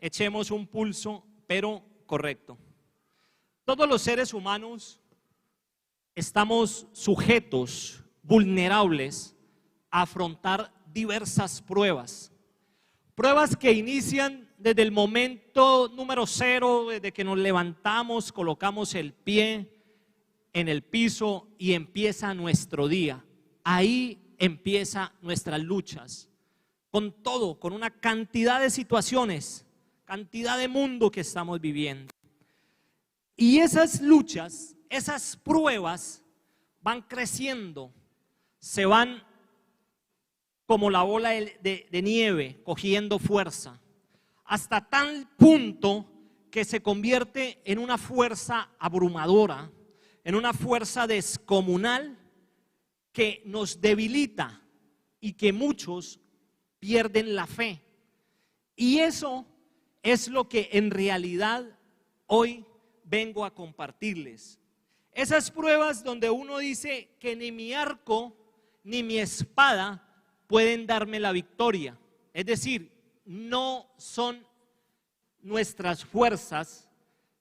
echemos un pulso, pero correcto. Todos los seres humanos estamos sujetos, vulnerables a afrontar diversas pruebas. Pruebas que inician desde el momento número 0, desde que nos levantamos, colocamos el pie en el piso y empieza nuestro día. Ahí empiezan nuestras luchas, con todo, con una cantidad de situaciones, cantidad de mundo que estamos viviendo. Y esas luchas, esas pruebas van creciendo, se van como la bola de nieve, cogiendo fuerza, hasta tal punto que se convierte en una fuerza abrumadora, en una fuerza descomunal que nos debilita y que muchos pierden la fe. Y eso es lo que en realidad hoy vengo a compartirles. Esas pruebas donde uno dice que ni mi arco ni mi espada pueden darme la victoria. Es decir, no son nuestras fuerzas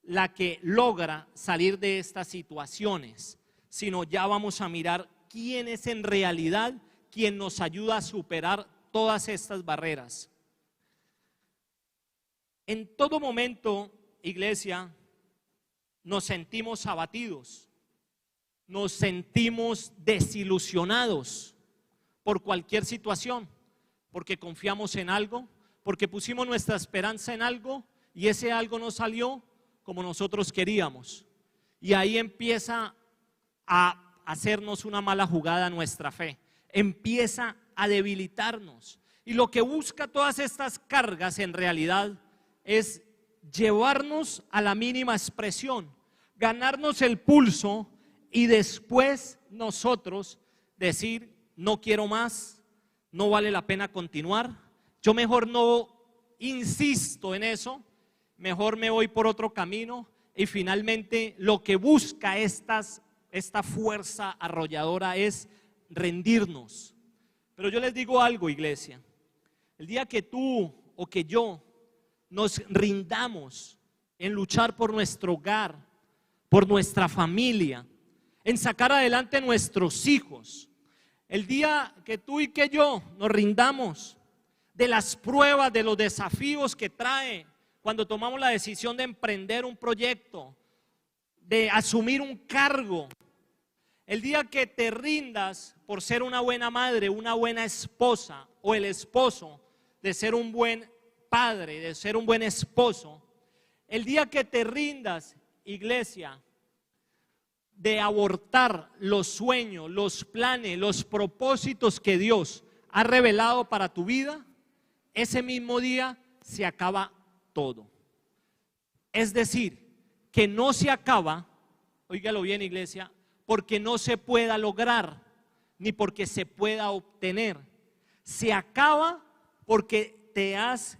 la que logra salir de estas situaciones, sino ya vamos a mirar quién es en realidad quien nos ayuda a superar todas estas barreras. En todo momento, iglesia, nos sentimos abatidos, nos sentimos desilusionados por cualquier situación, porque confiamos en algo, porque pusimos nuestra esperanza en algo y ese algo no salió como nosotros queríamos. Y ahí empieza a hacernos una mala jugada nuestra fe, empieza a debilitarnos. Y lo que busca todas estas cargas en realidad es llevarnos a la mínima expresión, ganarnos el pulso y después nosotros decir: no quiero más, no vale la pena continuar, yo mejor no insisto en eso, mejor me voy por otro camino. Y finalmente lo que busca esta fuerza arrolladora es rendirnos. Pero yo les digo algo, iglesia, el día que tú o que yo nos rindamos en luchar por nuestro hogar, por nuestra familia, en sacar adelante nuestros hijos, el día que tú y que yo nos rindamos de las pruebas, de los desafíos que trae cuando tomamos la decisión de emprender un proyecto, de asumir un cargo, el día que te rindas por ser una buena madre, una buena esposa, o el esposo de ser un buen padre, de ser un buen esposo, el día que te rindas, iglesia, de abortar los sueños, los planes, los propósitos que Dios ha revelado para tu vida, ese mismo día se acaba todo. Es decir, que no se acaba, óigalo bien, iglesia, porque no se pueda lograr, ni porque se pueda obtener. Se acaba porque te has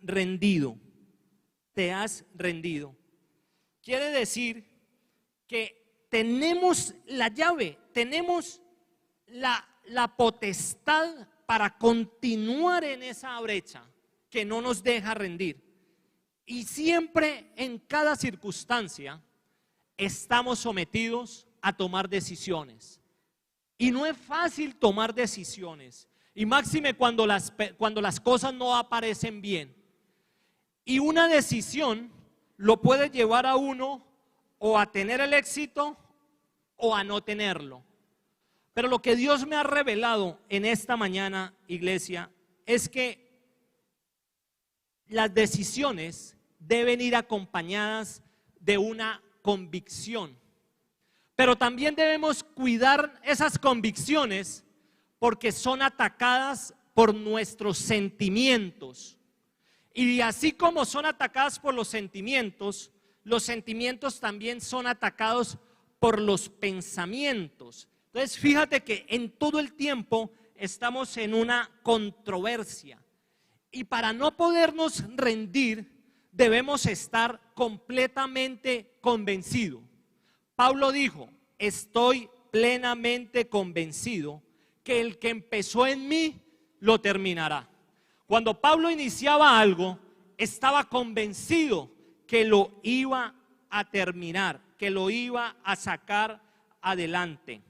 rendido. Te has rendido. Quiere decir que tenemos la llave, tenemos la potestad para continuar en esa brecha que no nos deja rendir. Y siempre, en cada circunstancia, estamos sometidos a tomar decisiones. Y no es fácil tomar decisiones. Y máxime cuando las cosas no aparecen bien. Y una decisión lo puede llevar a uno o a tener el éxito o a no tenerlo. Pero lo que Dios me ha revelado en esta mañana, iglesia, es que las decisiones deben ir acompañadas de una convicción. Pero también debemos cuidar esas convicciones porque son atacadas por nuestros sentimientos. Y así como son atacadas por los sentimientos también son atacados por los pensamientos. Entonces fíjate que en todo el tiempo estamos en una controversia. Y para no podernos rendir, debemos estar completamente convencidos. Pablo dijo: estoy plenamente convencido que el que empezó en mí lo terminará. Cuando Pablo iniciaba algo, estaba convencido que lo iba a terminar, que lo iba a sacar adelante.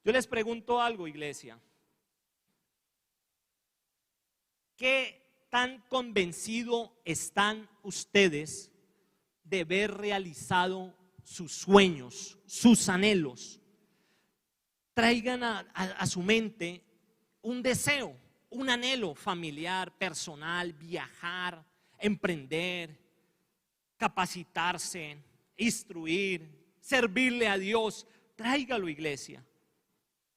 Yo les pregunto algo, iglesia. ¿Qué tan convencidos están ustedes de ver realizado sus sueños, sus anhelos? Traigan a su mente un deseo, un anhelo familiar, personal, viajar, emprender, capacitarse, instruir, servirle a Dios. Tráigalo, iglesia.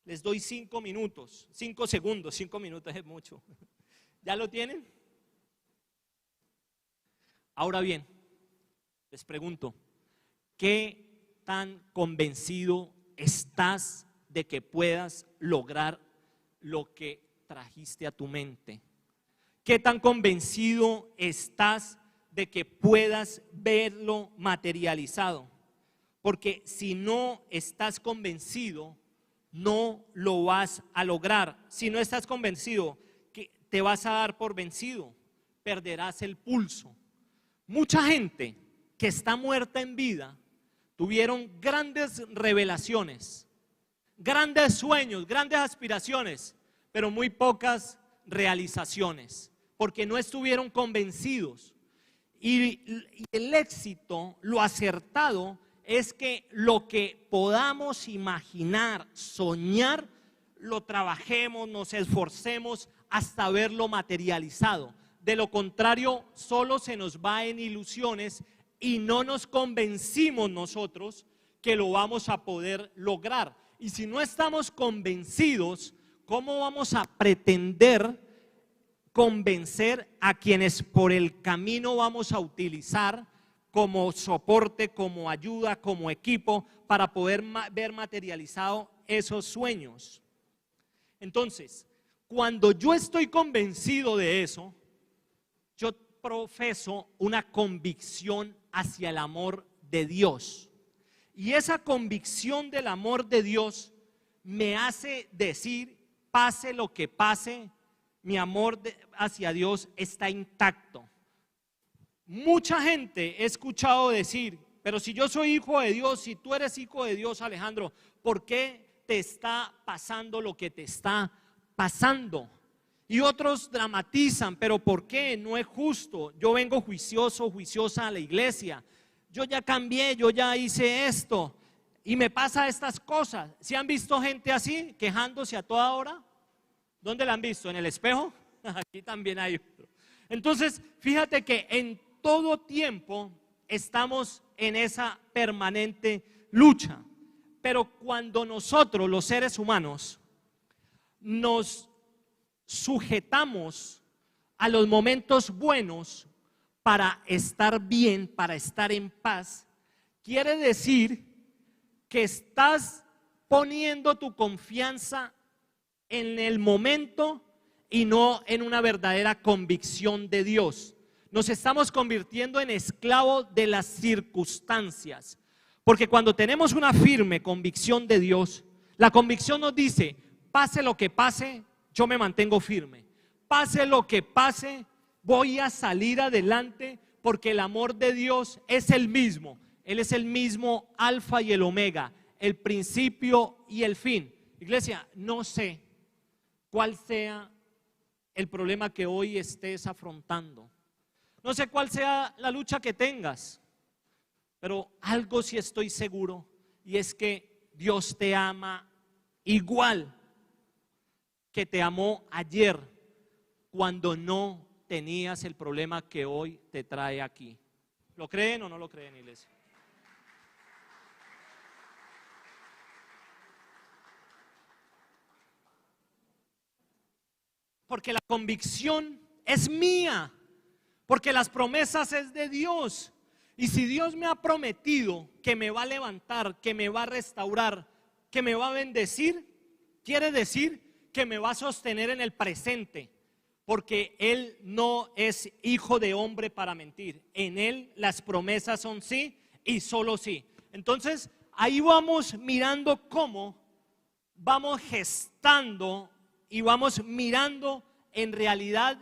Les doy 5 minutos, 5 segundos, 5 minutos es mucho. ¿Ya lo tienen? Ahora bien, les pregunto, ¿qué tan convencido estás de que puedas lograr lo que trajiste a tu mente? ¿Qué tan convencido estás de que puedas verlo materializado? Porque si no estás convencido, no lo vas a lograr. Si no estás convencido, que te vas a dar por vencido, perderás el pulso. Mucha gente que está muerta en vida tuvieron grandes revelaciones, grandes sueños, grandes aspiraciones, pero muy pocas realizaciones, porque no estuvieron convencidos. Y el éxito, lo acertado, es que lo que podamos imaginar, soñar, lo trabajemos, nos esforcemos hasta verlo materializado. De lo contrario, solo se nos va en ilusiones y no nos convencimos nosotros que lo vamos a poder lograr. Y si no estamos convencidos, ¿cómo vamos a pretender convencer a quienes por el camino vamos a utilizar como soporte, como ayuda, como equipo para poder ver materializado esos sueños? Entonces, cuando yo estoy convencido de eso, yo profeso una convicción hacia el amor de Dios. Y esa convicción del amor de Dios me hace decir, pase lo que pase, mi amor hacia Dios está intacto. Mucha gente he escuchado decir, pero si yo soy hijo de Dios, si tú eres hijo de Dios, Alejandro, ¿por qué te está pasando lo que te está pasando? Y otros dramatizan, pero ¿por qué? No es justo. Yo vengo juicioso, juiciosa a la iglesia. Yo ya cambié, yo ya hice esto y me pasa estas cosas. ¿Sí han visto gente así, quejándose a toda hora? ¿Dónde la han visto? ¿En el espejo? Aquí también hay otro. Entonces, fíjate que en todo tiempo estamos en esa permanente lucha. Pero cuando nosotros, los seres humanos, nos sujetamos a los momentos buenos para estar bien, para estar en paz, quiere decir que estás poniendo tu confianza en el momento y no en una verdadera convicción de Dios. Nos estamos convirtiendo en esclavos de las circunstancias, porque cuando tenemos una firme convicción de Dios, la convicción nos dice, pase lo que pase, yo me mantengo firme. Pase lo que pase, voy a salir adelante, porque el amor de Dios es el mismo. Él es el mismo alfa y el omega, el principio y el fin. Iglesia, no sé cuál sea el problema que hoy estés afrontando. No sé cuál sea la lucha que tengas, pero algo sí estoy seguro, y es que Dios te ama igual que te amó ayer, cuando no tenías el problema que hoy te trae aquí. ¿Lo creen o no lo creen, iglesia? Porque la convicción es mía, porque las promesas es de Dios. Y si Dios me ha prometido que me va a levantar, que me va a restaurar, que me va a bendecir, quiere decir que me va a sostener en el presente, porque Él no es hijo de hombre para mentir. En Él las promesas son sí y solo sí. Entonces ahí vamos mirando cómo vamos gestando y vamos mirando en realidad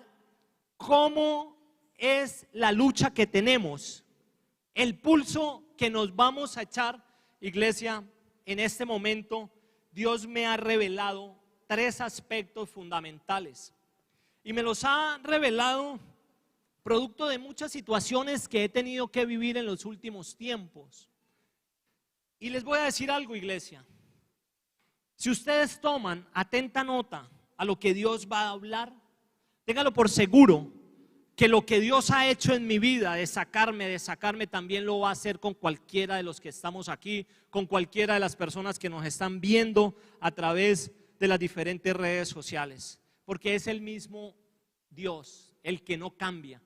cómo es la lucha que tenemos, el pulso que nos vamos a echar, iglesia, en este momento, Dios me ha revelado 3 aspectos fundamentales. Y me los ha revelado producto de muchas situaciones que he tenido que vivir en los últimos tiempos. Y les voy a decir algo, iglesia. Si ustedes toman atenta nota a lo que Dios va a hablar, téngalo por seguro que lo que Dios ha hecho en mi vida, de sacarme, también lo va a hacer con cualquiera de los que estamos aquí, con cualquiera de las personas que nos están viendo a través de las diferentes redes sociales. Porque es el mismo Dios, el que no cambia.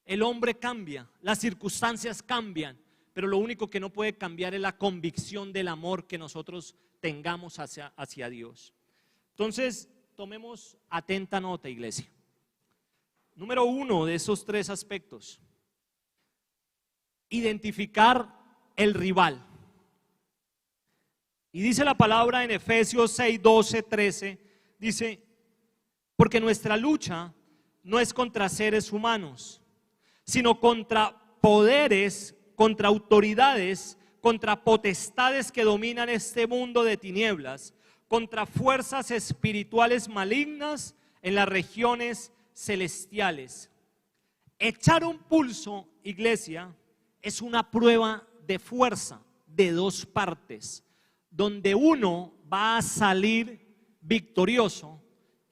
El hombre cambia, las circunstancias cambian, pero lo único que no puede cambiar es la convicción del amor que nosotros tengamos hacia Dios. Entonces, tomemos atenta nota, iglesia. Número 1 de esos 3 aspectos: identificar el rival. Y dice la palabra en Efesios 6, 12, 13, dice: porque nuestra lucha no es contra seres humanos, sino contra poderes, contra autoridades, contra potestades que dominan este mundo de tinieblas, contra fuerzas espirituales malignas en las regiones celestiales. Echar un pulso, iglesia, es una prueba de fuerza de 2 partes, donde uno va a salir victorioso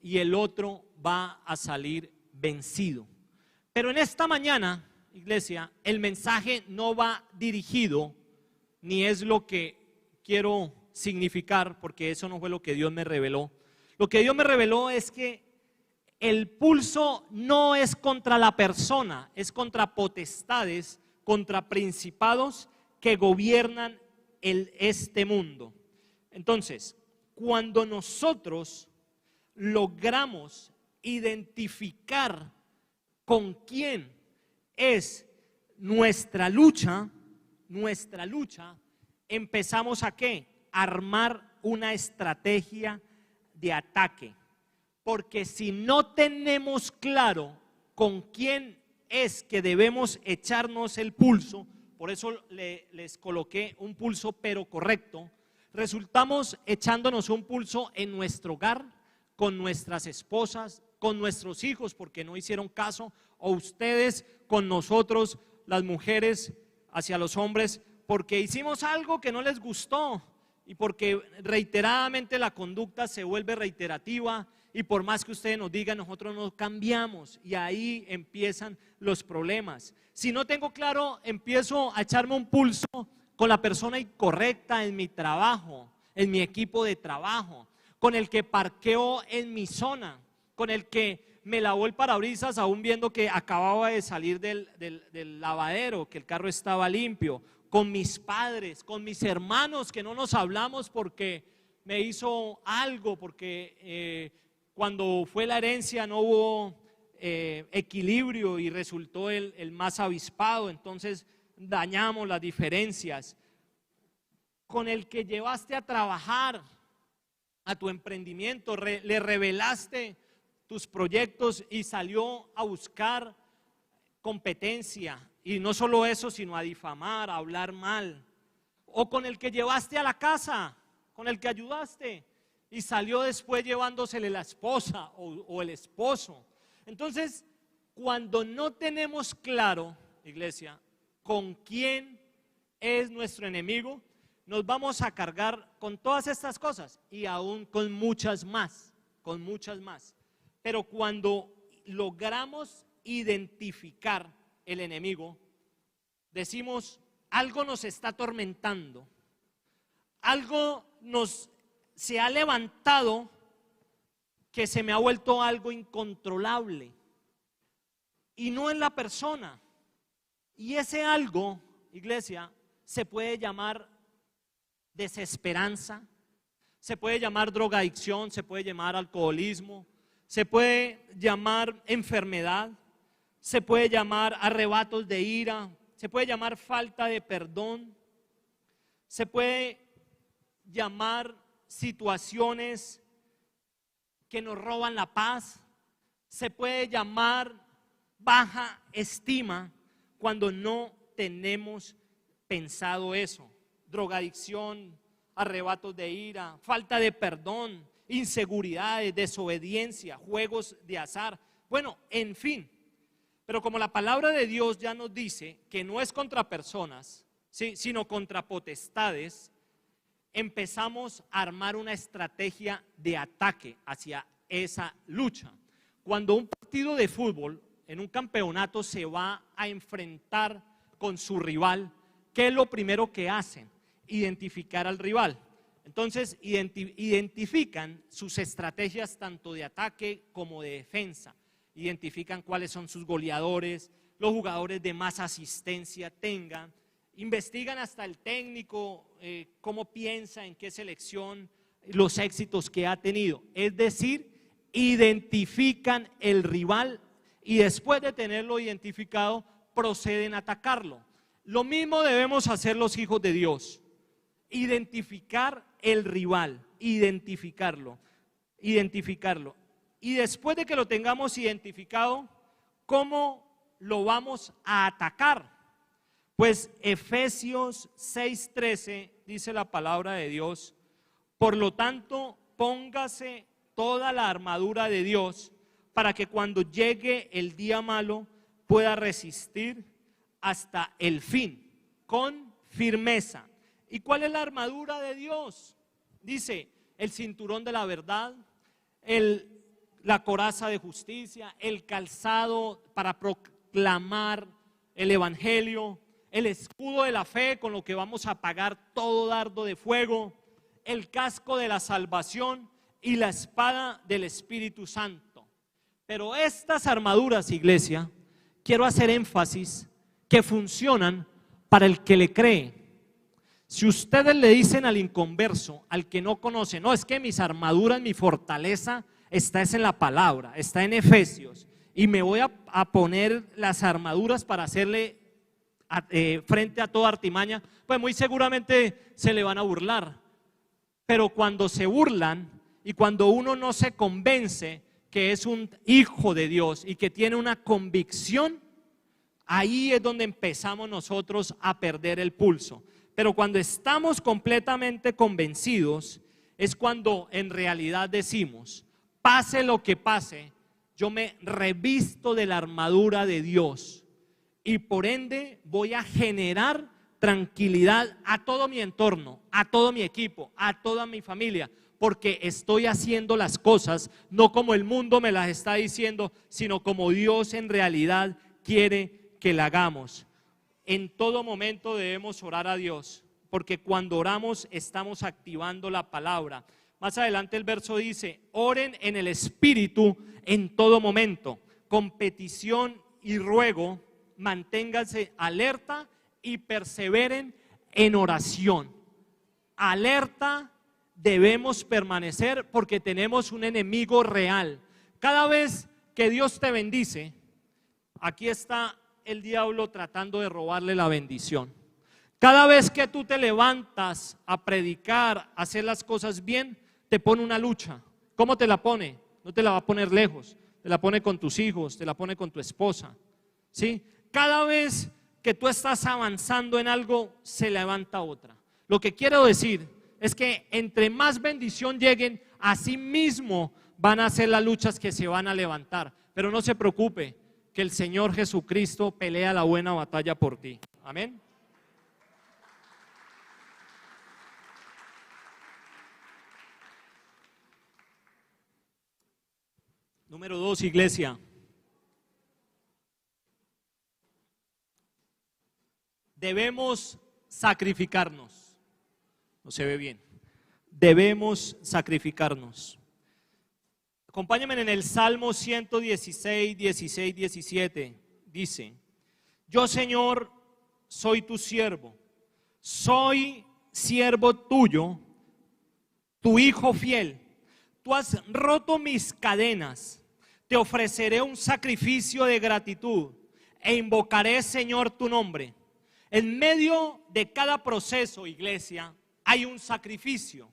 y el otro va a salir vencido. Pero en esta mañana, iglesia, el mensaje no va dirigido, ni es lo que quiero significar, porque eso no fue lo que Dios me reveló. Lo que Dios me reveló es que el pulso no es contra la persona, es contra potestades, contra principados que gobiernan este mundo. Entonces, cuando nosotros logramos identificar con quién es nuestra lucha, empezamos a ¿qué? Armar una estrategia de ataque. Porque si no tenemos claro con quién es que debemos echarnos el pulso, por eso les coloqué un pulso pero correcto, resultamos echándonos un pulso en nuestro hogar, con nuestras esposas, con nuestros hijos porque no hicieron caso, o ustedes con nosotros, las mujeres hacia los hombres, porque hicimos algo que no les gustó y porque reiteradamente la conducta se vuelve reiterativa. Y por más que ustedes nos digan, nosotros no cambiamos, y ahí empiezan los problemas. Si no tengo claro, empiezo a echarme un pulso con la persona incorrecta en mi trabajo, en mi equipo de trabajo, con el que parqueo en mi zona, con el que me lavó el parabrisas aún viendo que acababa de salir del lavadero, que el carro estaba limpio, con mis padres, con mis hermanos que no nos hablamos porque me hizo algo, porque cuando fue la herencia no hubo equilibrio y resultó el más avispado, entonces dañamos las diferencias. Con el que llevaste a trabajar a tu emprendimiento, le revelaste tus proyectos y salió a buscar competencia, y no solo eso, sino a difamar, a hablar mal. O con el que llevaste a la casa, con el que ayudaste y salió después llevándosele la esposa o el esposo. Entonces, cuando no tenemos claro, iglesia, con quién es nuestro enemigo, nos vamos a cargar con todas estas cosas y aún con muchas más, Pero cuando logramos identificar el enemigo, decimos: algo nos está atormentando, algo se ha levantado que se me ha vuelto algo incontrolable, y no en la persona. Y ese algo, iglesia, se puede llamar desesperanza, se puede llamar drogadicción, se puede llamar alcoholismo, se puede llamar enfermedad, se puede llamar arrebatos de ira, se puede llamar falta de perdón, se puede llamar situaciones que nos roban la paz, se puede llamar baja estima cuando no tenemos pensado eso. Drogadicción, arrebatos de ira, falta de perdón, inseguridades, desobediencia, juegos de azar, bueno, en fin. Pero como la palabra de Dios ya nos dice que no es contra personas, ¿sí?, sino contra potestades, empezamos a armar una estrategia de ataque hacia esa lucha. Cuando un partido de fútbol en un campeonato se va a enfrentar con su rival, ¿qué es lo primero que hacen? Identificar al rival. Entonces identifican sus estrategias tanto de ataque como de defensa. Identifican cuáles son sus goleadores, los jugadores de más asistencia tengan. Investigan hasta el técnico, cómo piensa, en qué selección, los éxitos que ha tenido. Es decir, identifican el rival y después de tenerlo identificado, proceden a atacarlo. Lo mismo debemos hacer los hijos de Dios. Identificar el rival, identificarlo. Y después de que lo tengamos identificado, ¿cómo lo vamos a atacar? Pues Efesios 6:13 dice la palabra de Dios: por lo tanto, póngase toda la armadura de Dios para que cuando llegue el día malo pueda resistir hasta el fin, con firmeza. ¿Y cuál es la armadura de Dios? Dice, el cinturón de la verdad, la coraza de justicia, el calzado para proclamar el evangelio, el escudo de la fe con lo que vamos a apagar todo dardo de fuego, el casco de la salvación y la espada del Espíritu Santo. Pero estas armaduras, iglesia, quiero hacer énfasis que funcionan para el que le cree. Si ustedes le dicen al inconverso, al que no conoce, no, es que mis armaduras, mi fortaleza está en la palabra, está en Efesios, y me voy a poner las armaduras para hacerle frente a toda artimaña, pues muy seguramente se le van a burlar. Pero cuando se burlan y cuando uno no se convence que es un hijo de Dios y que tiene una convicción, ahí es donde empezamos nosotros a perder el pulso. Pero cuando estamos completamente convencidos, es cuando en realidad decimos, pase lo que pase, yo me revisto de la armadura de Dios y por ende voy a generar tranquilidad a todo mi entorno, a todo mi equipo, a toda mi familia, porque estoy haciendo las cosas no como el mundo me las está diciendo, sino como Dios en realidad quiere que la hagamos. En todo momento debemos orar a Dios, porque cuando oramos estamos activando la palabra. Más adelante el verso dice, oren en el Espíritu en todo momento, con petición y ruego, manténganse alerta y perseveren en oración. Alerta debemos permanecer porque tenemos un enemigo real. Cada vez que Dios te bendice, aquí está el diablo tratando de robarle la bendición. Cada vez que tú te levantas a predicar, a hacer las cosas bien, te pone una lucha. ¿Cómo te la pone? No te la va a poner lejos, te la pone con tus hijos, te la pone con tu esposa, ¿sí? Cada vez que tú estás avanzando en algo, se levanta otra. Lo que quiero decir es que entre más bendición lleguen, así mismo van a ser las luchas que se van a levantar. Pero no se preocupe, que el Señor Jesucristo pelea la buena batalla por ti. Amén. Número 2, iglesia. Debemos sacrificarnos. No se ve bien. Debemos sacrificarnos. Acompáñenme en el Salmo 116, 16, 17. Dice, yo, Señor, soy tu siervo, soy siervo tuyo, tu hijo fiel. Tú has roto mis cadenas, te ofreceré un sacrificio de gratitud e invocaré, Señor, tu nombre. En medio de cada proceso, iglesia, hay un sacrificio,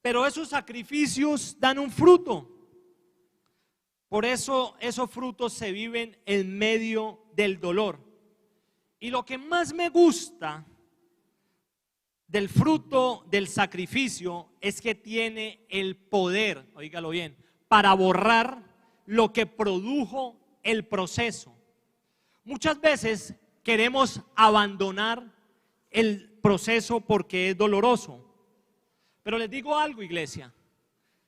pero esos sacrificios dan un fruto. Por eso esos frutos se viven en medio del dolor. Y lo que más me gusta del fruto del sacrificio es que tiene el poder, oígalo bien, para borrar lo que produjo el proceso. Muchas veces queremos abandonar el proceso porque es doloroso. Pero les digo algo, iglesia,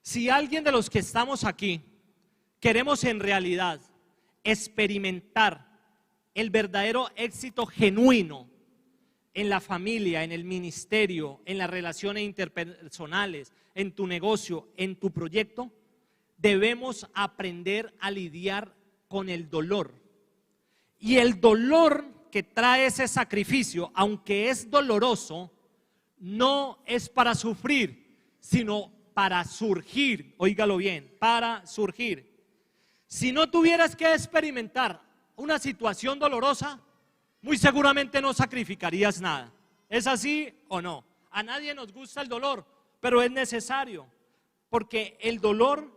si alguien de los que estamos aquí queremos en realidad experimentar el verdadero éxito genuino en la familia, en el ministerio, en las relaciones interpersonales, en tu negocio, en tu proyecto, debemos aprender a lidiar con el dolor. Y el dolor que trae ese sacrificio, aunque es doloroso, no es para sufrir, sino para surgir. Óigalo bien, para surgir. Si no tuvieras que experimentar una situación dolorosa, muy seguramente no sacrificarías nada. ¿Es así o no? A nadie nos gusta el dolor, pero es necesario, porque el dolor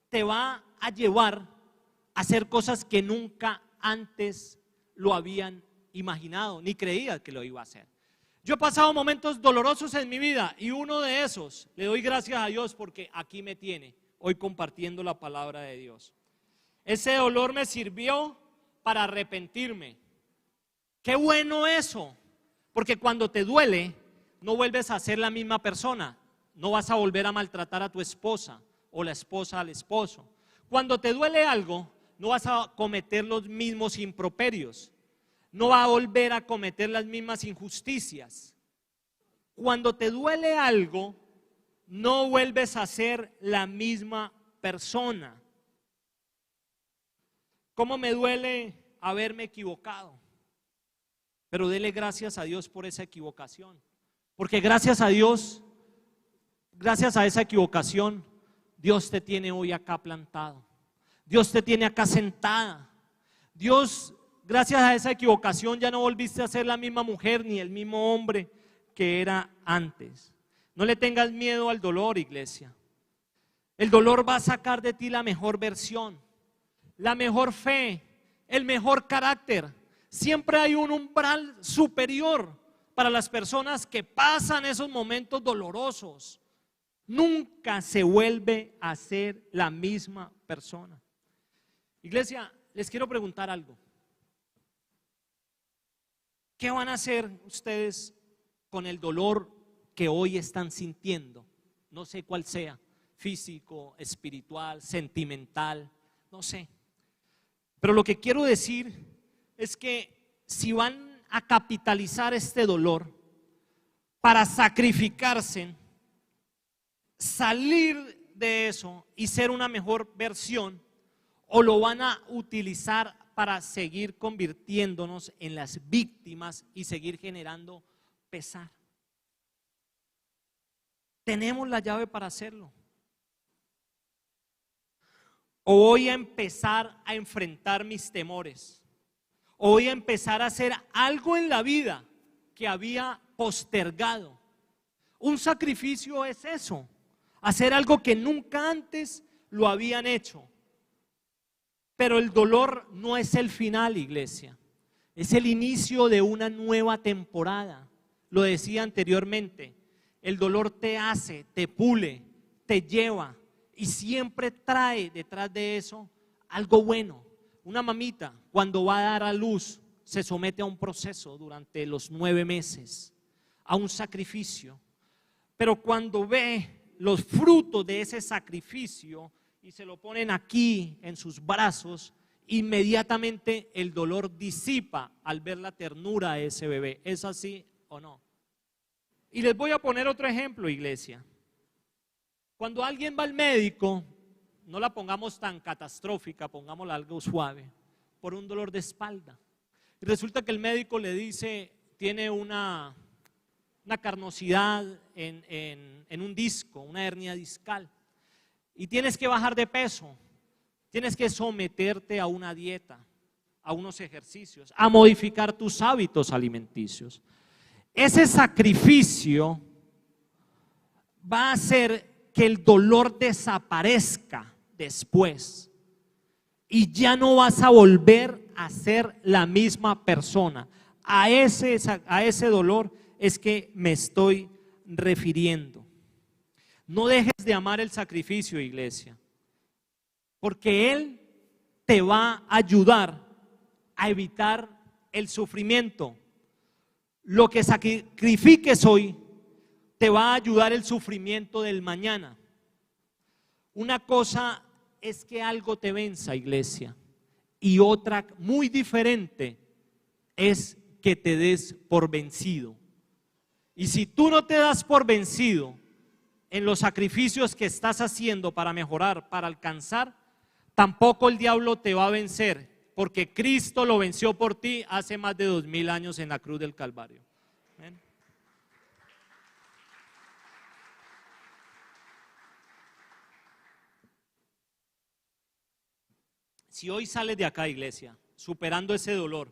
te va a llevar a hacer cosas que nunca antes lo habían imaginado, ni creía que lo iba a hacer. Yo he pasado momentos dolorosos en mi vida y uno de esos, le doy gracias a Dios porque aquí me tiene, hoy compartiendo la palabra de Dios. Ese dolor me sirvió para arrepentirme. Qué bueno eso, porque cuando te duele, no vuelves a ser la misma persona, no vas a volver a maltratar a tu esposa o la esposa al esposo. Cuando te duele algo, no vas a cometer los mismos improperios, no vas a volver a cometer las mismas injusticias. Cuando te duele algo, no vuelves a ser la misma persona. ¿Cómo me duele haberme equivocado? Pero dele gracias a Dios por esa equivocación, porque gracias a Dios, gracias a esa equivocación, Dios te tiene hoy acá plantado, Dios te tiene acá sentada. Dios, gracias a esa equivocación, ya no volviste a ser la misma mujer ni el mismo hombre que era antes. No le tengas miedo al dolor, iglesia. El dolor va a sacar de ti la mejor versión, la mejor fe, el mejor carácter. Siempre hay un umbral superior para las personas que pasan esos momentos dolorosos. Nunca se vuelve a ser la misma persona. Iglesia, les quiero preguntar algo. ¿Qué van a hacer ustedes con el dolor que hoy están sintiendo? No sé cuál sea, físico, espiritual, sentimental, no sé. Pero lo que quiero decir es que si van a capitalizar este dolor para sacrificarse, salir de eso y ser una mejor versión, o lo van a utilizar para seguir convirtiéndonos en las víctimas y seguir generando pesar. Tenemos la llave para hacerlo. O voy a empezar a enfrentar mis temores, o voy a empezar a hacer algo en la vida que había postergado. Un sacrificio es eso, hacer algo que nunca antes lo habían hecho. Pero el dolor no es el final, iglesia, es el inicio de una nueva temporada. Lo decía anteriormente, el dolor te hace, te pule, te lleva y siempre trae detrás de eso algo bueno. Una mamita cuando va a dar a luz se somete a un proceso durante los 9 meses, a un sacrificio, pero cuando ve los frutos de ese sacrificio y se lo ponen aquí en sus brazos, inmediatamente el dolor disipa al ver la ternura de ese bebé. ¿Es así o no? Y les voy a poner otro ejemplo, iglesia. Cuando alguien va al médico, no la pongamos tan catastrófica, pongámosla algo suave, por un dolor de espalda. Y resulta que el médico le dice, tiene una carnosidad en un disco, una hernia discal, y tienes que bajar de peso, tienes que someterte a una dieta, a unos ejercicios, a modificar tus hábitos alimenticios. Ese sacrificio va a hacer que el dolor desaparezca después. y ya no vas a volver a ser la misma persona. A ese dolor es que me estoy refiriendo. No dejes de amar el sacrificio, iglesia, porque Él te va a ayudar a evitar el sufrimiento. Lo que sacrifiques hoy te va a ayudar el sufrimiento del mañana. Una cosa es que algo te venza, iglesia, y otra muy diferente es que te des por vencido. Y si tú no te das por vencido en los sacrificios que estás haciendo para mejorar, para alcanzar, tampoco el diablo te va a vencer, porque Cristo lo venció por ti hace más de 2000 años en la cruz del Calvario. ¿Ven? Si hoy sales de acá, iglesia, superando ese dolor,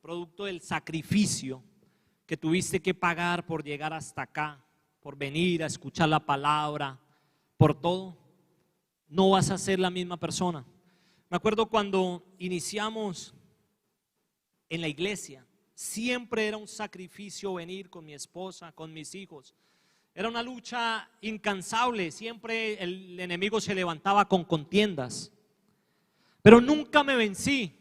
producto del sacrificio que tuviste que pagar por llegar hasta acá, por venir a escuchar la palabra, por todo, no vas a ser la misma persona. Me acuerdo cuando iniciamos en la iglesia, siempre era un sacrificio venir con mi esposa, con mis hijos. Era una lucha incansable, siempre el enemigo se levantaba con contiendas, pero nunca me vencí.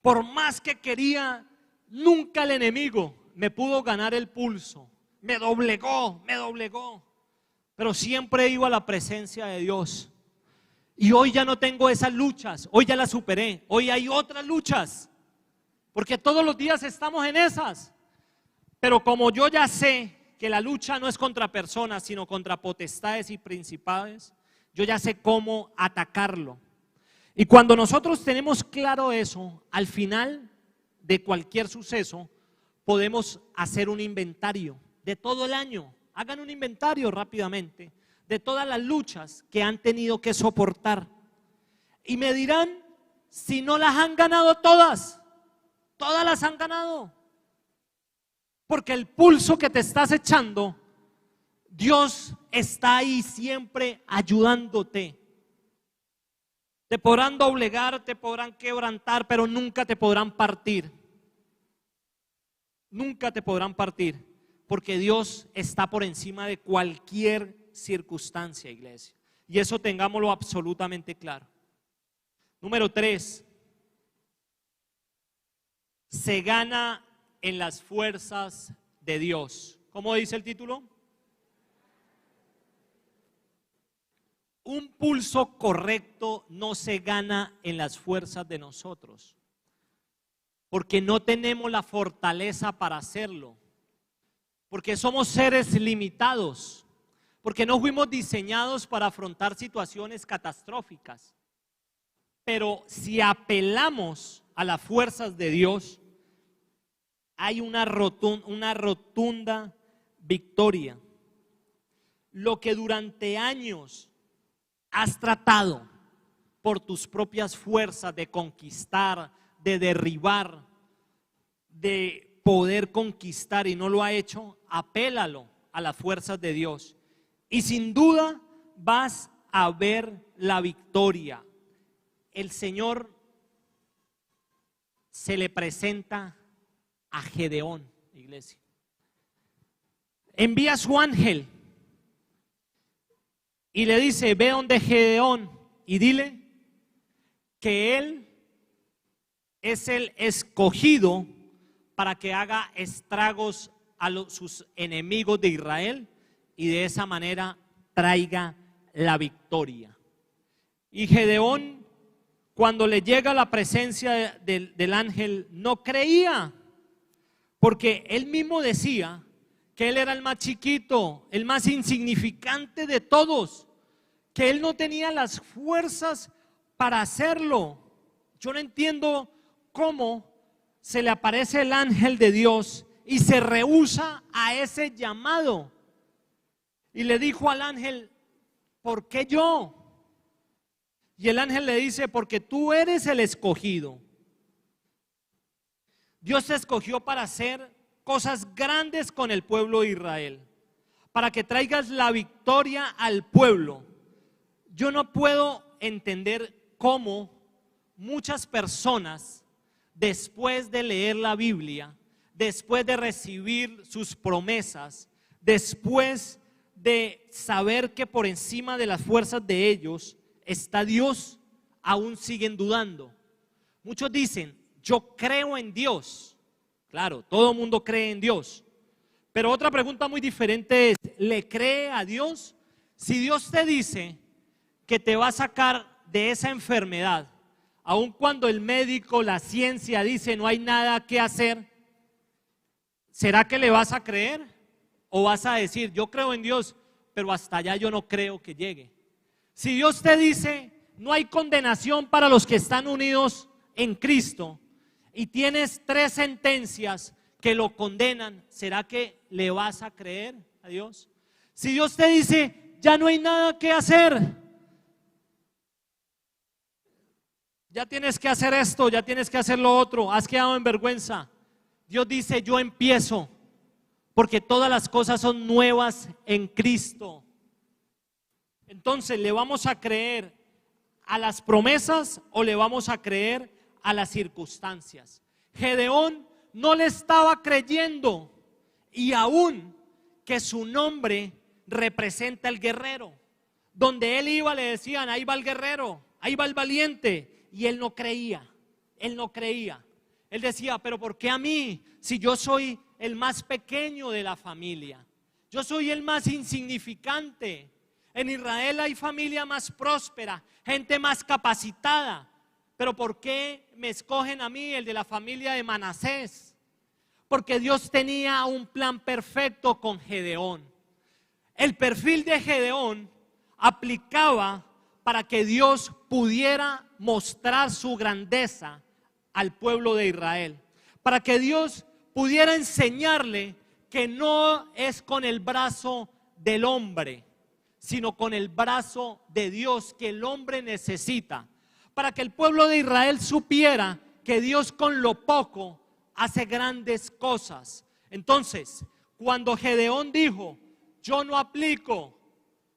Por más que quería, nunca el enemigo me pudo ganar el pulso. Me doblegó. Pero siempre iba a la presencia de Dios. Y hoy ya no tengo esas luchas, hoy ya las superé. Hoy hay otras luchas, porque todos los días estamos en esas. Pero como yo ya sé que la lucha no es contra personas, sino contra potestades y principados, yo ya sé cómo atacarlo. Y cuando nosotros tenemos claro eso, al final de cualquier suceso, podemos hacer un inventario de todo el año. Hagan un inventario rápidamente de todas las luchas que han tenido que soportar. Y me dirán si no las han ganado todas. Todas las han ganado. Porque el pulso que te estás echando, Dios está ahí siempre ayudándote. Te podrán doblegar, te podrán quebrantar, pero nunca te podrán partir. Nunca te podrán partir, porque Dios está por encima de cualquier circunstancia, iglesia. Y eso tengámoslo absolutamente claro. Número 3. Se gana en las fuerzas de Dios. ¿Cómo dice el título? Un pulso correcto no se gana en las fuerzas de nosotros, porque no tenemos la fortaleza para hacerlo, porque somos seres limitados, porque no fuimos diseñados para afrontar situaciones catastróficas. Pero si apelamos a las fuerzas de Dios, hay una rotunda victoria. Lo que durante años has tratado por tus propias fuerzas de conquistar, de derribar, de poder conquistar y no lo ha hecho, apélalo a las fuerzas de Dios y sin duda vas a ver la victoria. El Señor se le presenta a Gedeón, iglesia. Envía a su ángel y le dice: ve donde Gedeón y dile que él es el escogido para que haga estragos a sus enemigos de Israel y de esa manera traiga la victoria. Y Gedeón, cuando le llega la presencia del ángel, no creía, porque él mismo decía que él era el más chiquito, el más insignificante de todos, que él no tenía las fuerzas para hacerlo. Yo no entiendo cómo se le aparece el ángel de Dios y se rehúsa a ese llamado. Y le dijo al ángel: ¿por qué yo? Y el ángel le dice: porque tú eres el escogido. Dios te escogió para hacer cosas grandes con el pueblo de Israel, para que traigas la victoria al pueblo. Yo no puedo entender cómo muchas personas, después de leer la Biblia, después de recibir sus promesas, después de saber que por encima de las fuerzas de ellos está Dios, aún siguen dudando. Muchos dicen, yo creo en Dios. Claro, todo el mundo cree en Dios. Pero otra pregunta muy diferente es, ¿le cree a Dios? Si Dios te dice que te va a sacar de esa enfermedad, aun cuando el médico, la ciencia dice no hay nada que hacer, ¿será que le vas a creer? ¿O vas a decir, yo creo en Dios, pero hasta allá yo no creo que llegue? Si Dios te dice, no hay condenación para los que están unidos en Cristo, y tienes 3 sentencias que lo condenan, ¿será que le vas a creer a Dios? Si Dios te dice, ya no hay nada que hacer, ya tienes que hacer esto, ya tienes que hacer lo otro, has quedado en vergüenza, Dios dice, yo empiezo, porque todas las cosas son nuevas en Cristo. Entonces, ¿le vamos a creer a las promesas o le vamos a creer a las circunstancias? Gedeón no le estaba creyendo, y aún que su nombre representa el guerrero. Donde él iba le decían, ahí va el guerrero, ahí va el valiente, y él no creía, él no creía. Él decía, pero ¿por qué a mí? Si yo soy el más pequeño de la familia, yo soy el más insignificante. En Israel hay familia más próspera, gente más capacitada, pero ¿por qué me escogen a mí, el de la familia de Manasés? Porque Dios tenía un plan perfecto con Gedeón. El perfil de Gedeón aplicaba para que Dios pudiera mostrar su grandeza al pueblo de Israel, para que Dios pudiera enseñarle que no es con el brazo del hombre, sino con el brazo de Dios que el hombre necesita, para que el pueblo de Israel supiera que Dios con lo poco hace grandes cosas. Entonces, cuando Gedeón dijo, yo no aplico,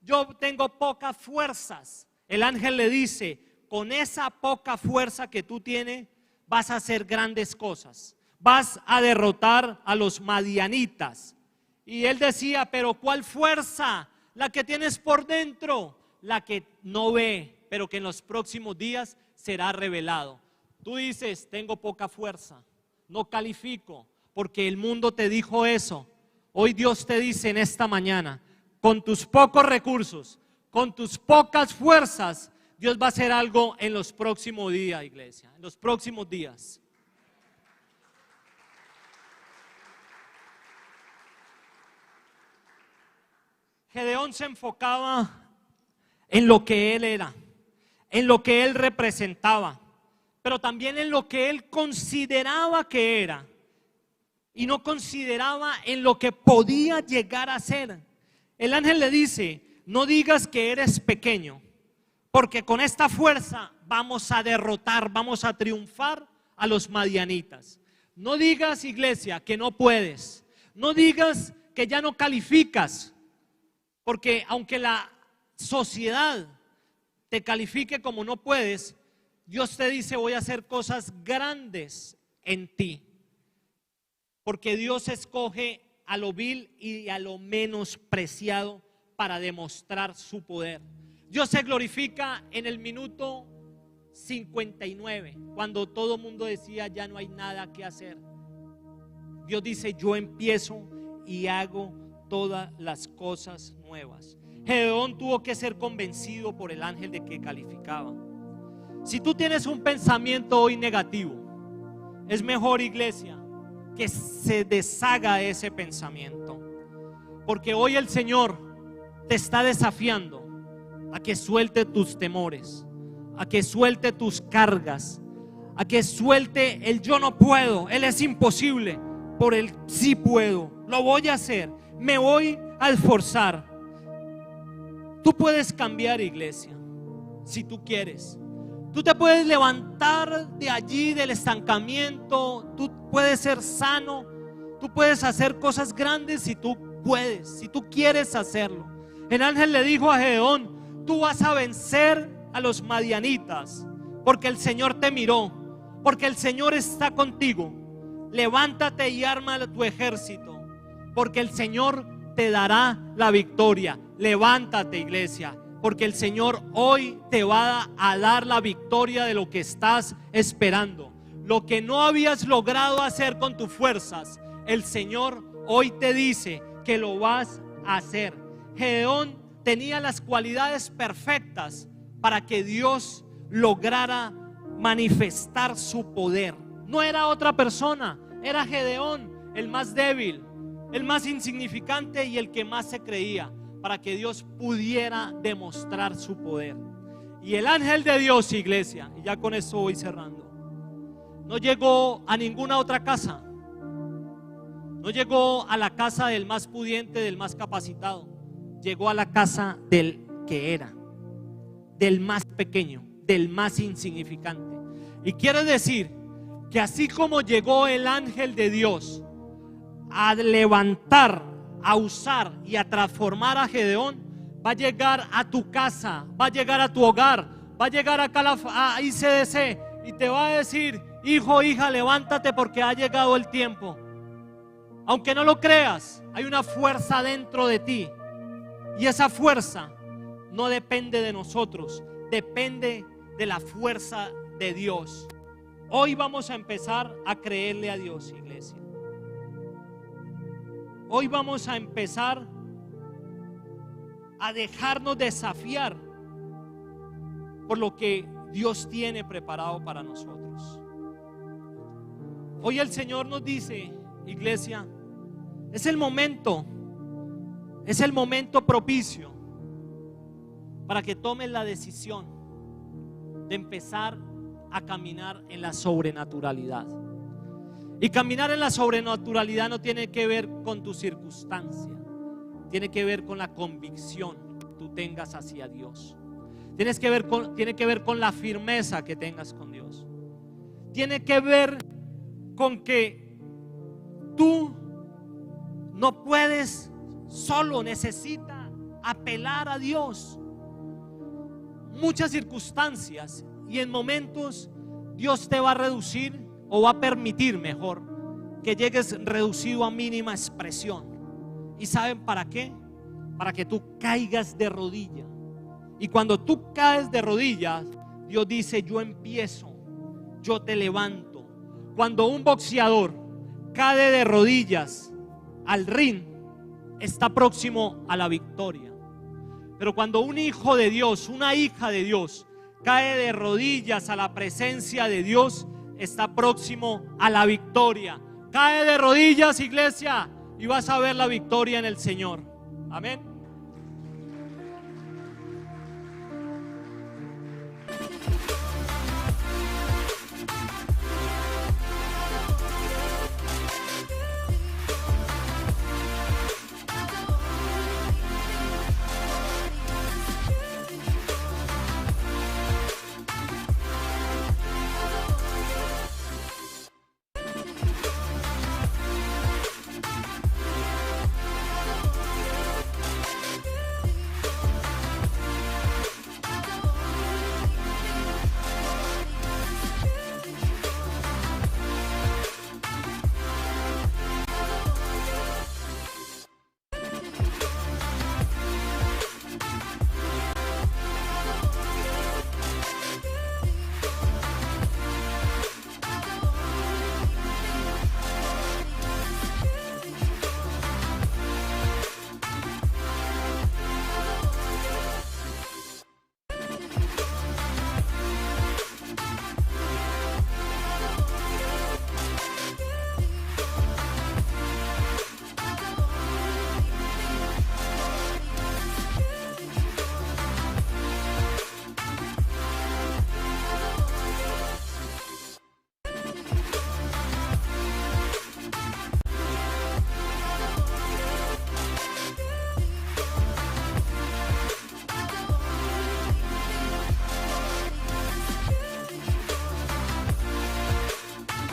yo tengo pocas fuerzas, el ángel le dice, con esa poca fuerza que tú tienes, vas a hacer grandes cosas, vas a derrotar a los madianitas. Y él decía, pero ¿cuál fuerza? La que tienes por dentro, la que no ve, pero que en los próximos días será revelado. Tú dices, tengo poca fuerza, no califico, porque el mundo te dijo eso. Hoy Dios te dice en esta mañana, con tus pocos recursos, con tus pocas fuerzas, Dios va a hacer algo en los próximos días, iglesia, en los próximos días. Gedeón se enfocaba en lo que él era, en lo que él representaba, pero también en lo que él consideraba que era, y no consideraba en lo que podía llegar a ser. El ángel le dice, no digas que eres pequeño, porque con esta fuerza vamos a derrotar, vamos a triunfar a los madianitas. No digas, iglesia, que no puedes, no digas que ya no calificas, porque aunque la sociedad te califique como no puedes, Dios te dice, voy a hacer cosas grandes en ti. Porque Dios escoge a lo vil y a lo menospreciado para demostrar su poder. Dios se glorifica en el minuto 59, cuando todo el mundo decía, ya no hay nada que hacer. Dios dice, yo empiezo y hago todas las cosas nuevas. Gedeón tuvo que ser convencido por el ángel de que calificaba. Si tú tienes un pensamiento hoy negativo, es mejor, iglesia, que se deshaga ese pensamiento, porque hoy el Señor te está desafiando a que suelte tus temores, a que suelte tus cargas, a que suelte el yo no puedo, él es imposible, por el sí puedo, lo voy a hacer, me voy a esforzar. Tú puedes cambiar, iglesia, si tú quieres. Tú te puedes levantar de allí, del estancamiento. Tú puedes ser sano. Tú puedes hacer cosas grandes si tú puedes, si tú quieres hacerlo. El ángel le dijo a Gedeón, tú vas a vencer a los madianitas, porque el Señor te miró, porque el Señor está contigo. Levántate y arma tu ejército, porque el Señor te dará la victoria. Levántate, iglesia, porque el Señor hoy te va a dar la victoria de lo que estás esperando. Lo que no habías logrado hacer con tus fuerzas, el Señor hoy te dice que lo vas a hacer. Gedeón tenía las cualidades perfectas para que Dios lograra manifestar su poder. No era otra persona, era Gedeón, el más débil, el más insignificante y el que más se creía, para que Dios pudiera demostrar su poder. Y el ángel de Dios, iglesia, y ya con eso voy cerrando, no llegó a ninguna otra casa. No llegó a la casa del más pudiente, del más capacitado. Llegó a la casa del que era, del más pequeño, del más insignificante. Y quiere decir que así como llegó el ángel de Dios a levantar, a usar y a transformar a Gedeón, va a llegar a tu casa, va a llegar a tu hogar, va a llegar acá a ICDC y te va a decir: hijo, hija, levántate porque ha llegado el tiempo. Aunque no lo creas, hay una fuerza dentro de ti, y esa fuerza no depende de nosotros, depende de la fuerza de Dios. Hoy vamos a empezar a creerle a Dios, iglesia. Hoy vamos a empezar a dejarnos desafiar por lo que Dios tiene preparado para nosotros. Hoy el Señor nos dice, iglesia, es el momento propicio para que tomes la decisión de empezar a caminar en la sobrenaturalidad. Y caminar en la sobrenaturalidad no tiene que ver con tu circunstancia, tiene que ver con la convicción que tú tengas hacia Dios. Tiene que ver con la firmeza que tengas con Dios. Tiene que ver con que tú no puedes solo, necesitas apelar a Dios. Muchas circunstancias y en momentos Dios te va a reducir, o va a permitir mejor, que llegues reducido a mínima expresión. ¿Y saben para qué? Para que tú caigas de rodillas. Y cuando tú caes de rodillas, Dios dice: yo empiezo, yo te levanto. Cuando un boxeador cae de rodillas al ring, está próximo a la victoria. Pero cuando un hijo de Dios, una hija de Dios, cae de rodillas a la presencia de Dios, está próximo a la victoria. Cae de rodillas, iglesia, y vas a ver la victoria en el Señor. Amén.